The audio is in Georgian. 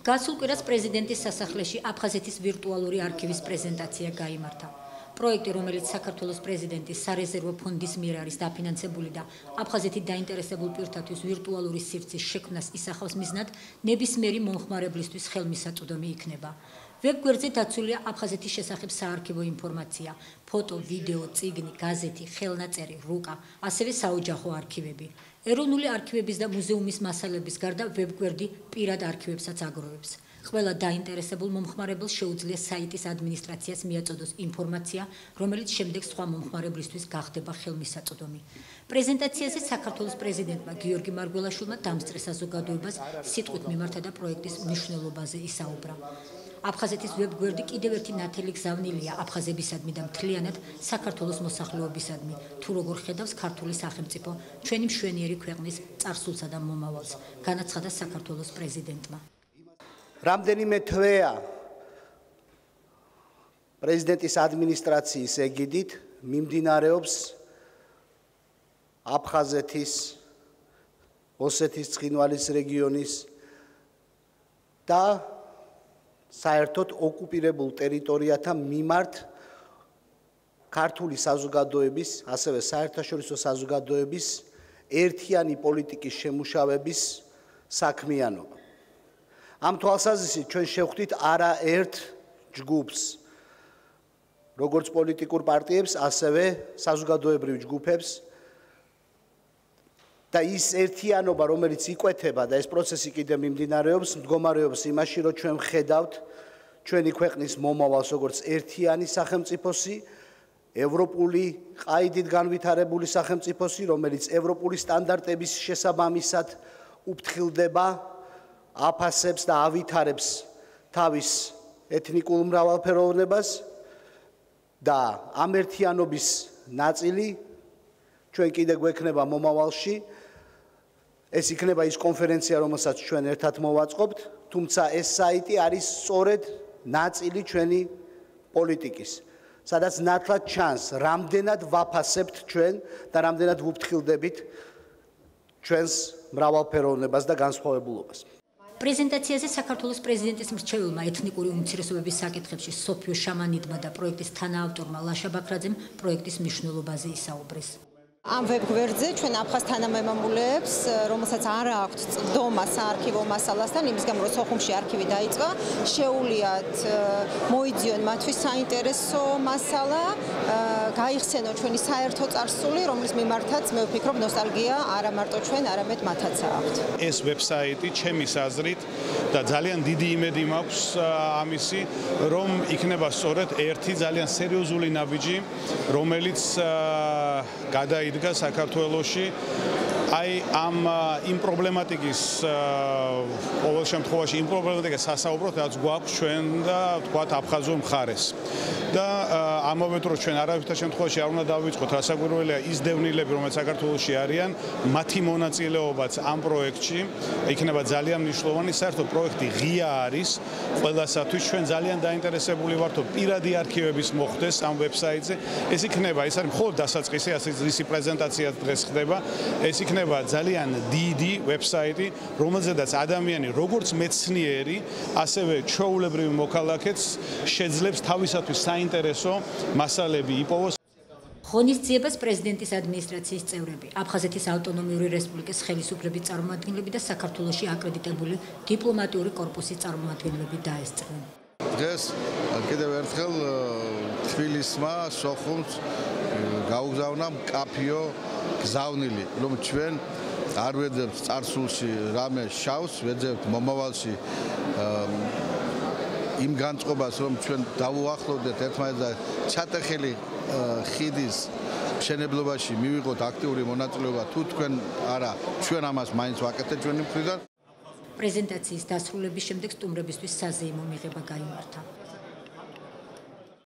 გასულ კვირას პრეზიდენტის სასახლეში აფხაზეთის ვირტუალური არქივის პრეზენტაცია გაიმართა. პროექტი, რომელიც საქართველოს პრეზიდენტის სარეზერვო ფონდის მიერ არის დაფინანსებული და აფხაზეთი დაინტერესებულ პირთათვის ვირტუალური სივრცის შექმნას ისახავს მიზნად, ნებისმიერი მომხმარებლისთვის ხელმისაწვდომი იქნება. ვებგვერდზე დაცულია აფხაზეთის შესახებ საარქივო ინფორმაცია, ფოტო, ვიდეო, წიგნი, გაზეთი, ხელნაწერი, რუკა, ასევე საოჯახო არქივები. ეროვნული არქივების და მუზეუმის მასალების გარდა ვებგვერდი პირად არქივებსაც აგროვებს. ყველა დაინტერესებულ მომხმარებელს შეუძლია საიტის ადმინისტრაციას მიაწოდოს ინფორმაცია, რომელიც შემდეგ სხვა მომხმარებლისთვის გახდება ხელმისაწვდომი. პრეზენტაციაზე საქართველოს პრეზიდენტმა გიორგი მარგველაშვილმა დამსწრე საზოგადოებას სიტყვით მიმართა და პროექტის მნიშვნელობაზე ისაუბრა. აფხაზეთის ვებგვერდი კიდევ ერთი ნათელი გზავნილია აფხაზებისადმი და მთლიანად საქართველოს მოსახლეობისადმი, თუ როგორ ხედავს ქართული სახელმწიფო ჩვენი მშვენიერი ქვეყნის წარსულსა და მომავალს, განაცხადა საქართველოს პრეზიდენტმა. რამდენიმე თვეა პრეზიდენტის ადმინისტრაციის ეგიდით მიმდინარეობს აფხაზეთის, ოსეთის ცხინვალის რეგიონის და საერთოდ ოკუპირებულ ტერიტორიათა მიმართ ქართული საზოგადოების, ასევე საერთაშორისო საზოგადოების ერთიანი პოლიტიკის შემუშავების საქმიანობა. ამ თვალსაზრისით ჩვენ შევხვდით არაერთ ჯგუფს, როგორც პოლიტიკურ პარტიებს, ასევე საზოგადოებრივ ჯგუფებს და ის ერთიანობა, რომელიც იკვეთება და ეს პროცესი კიდევ მიმდინარეობს, მდგომარეობს იმაში, რომ ჩვენ ვხედავთ ჩვენი ქვეყნის მომავალს როგორც ერთიანი სახელმწიფოსი, ევროპული ყაიდით განვითარებული სახელმწიფოსი, რომელიც ევროპული სტანდარტების შესაბამისად უფრთხილდება, აფასებს და ავითარებს თავის ეთნიკურ მრავალფეროვნებას და ამ ერთიანობის ნაწილი ჩვენ კიდე გვექნება მომავალში. ეს იქნება ის კონფერენცია, რომელსაც ჩვენ ერთად მოვაწყობთ, თუმცა ეს საიტი არის სწორედ ნაწილი ჩვენი პოლიტიკის, სადაც ნათლად ჩანს, რამდენად ვაფასებთ ჩვენ და რამდენად ვუფრთხილდებით ჩვენს მრავალფეროვნებას და განსხვავებულობას. პრეზენტაციაზე საქართველოს პრეზიდენტის მრჩეველმა ეთნიკური უმცირესობების საკითხებში სოფიო შამანიდმა და პროექტის თანაავტორმა ლაშა ბაქრაძემ პროექტის მნიშვნელობაზე ისაუბრეს. ამ ვებგვერდზე ჩვენ აფხაზ თანამემამულეებს, რომელსაც არ აქვთ წვდომა საარქივო მასალასთან, იმის გამო რომ სოხუმში არქივი დაიწყო, შეუვლიათ მოიძიონ მათთვის საინტერესო მასალა, გაიხსენონ ჩვენი საერთო წარსული, რომლის მიმართაც მე ვფიქრობ ნოსტალგია არა მარტო ჩვენ, არამედ მათაც აქვთ. ეს ვებსაიტი ჩემის აზრით და ძალიან დიდი იმედი მაქვს ამისი, რომ იქნება სწორედ ერთი ძალიან სერიოზული ნაბიჯი, რომელიც გადაიდგა საქართველოში აი ამ იმ პრობლემატიკის ყოველ შემთხვევაში იმ პრობლემატიკას სასაუბროთ, რაც გვაქვს ჩვენ და თქვათ აფხაზურ მხარეს. და ამავე დროს ჩვენ არავითარ შემთხვევაში არ უნდა დავიწყოთ, რასაკვირველია ის დევნილები, რომელიც საქართველოში არიან, მათი მონაწილეობაც ამ პროექტში იქნება ძალიან მნიშვნელოვანი. საერთოდ პროექტი ღია არის ყველასათვის. ჩვენ ძალიან დაინტერესებული ვართ, რომ პირადი არქივების მოხდეს ამ ვებსაიტზე. ეს იქნება, ეს არის მხოლოდ დასაწყისი, ისი პრეზენტაცია დღეს ხდება. ეს იქნება ძალიან დიდი ვებსაიტი, რომელზედაც ადამიანი როგორც მეცნიერი, ასევე ჩვეულებრივი მოქალაქეც შეძლებს თავისათვის საინტერესო მასალები იპოვოს. ღონისძიებას პრეზიდენტის ადმინისტრაციის წევრები, აფხაზეთის ავტონომიური რესპუბლიკის ხელისუფლების წარმომადგენლები და საქართველოში აკრედიტებული დიპლომატიური კორპუსის წარმომადგენლები დაესწრნენ. დღეს კიდევ ერთხელ თბილისმა, სოხუმს გაუგზავნა მკაფიო გზავნილი, რომ ჩვენ არ ვეძებთ წარსულში რამე შავს, ვეძებთ მომავალში იმ განწყობას, რომ ჩვენ დავუახლოვდეთ ერთმანეთს და ჩატეხილი ხიდის მშენებლობაში მივიღოთ აქტიური მონაწილეობა, თუ თქვენ არა, ჩვენ ამას მაინც ვაკეთებთ ჩვენი მხრიდან. პრეზენტაციის დასრულების შემდეგ სტუმრებისთვის საზეიმო მიღება გაიმართა.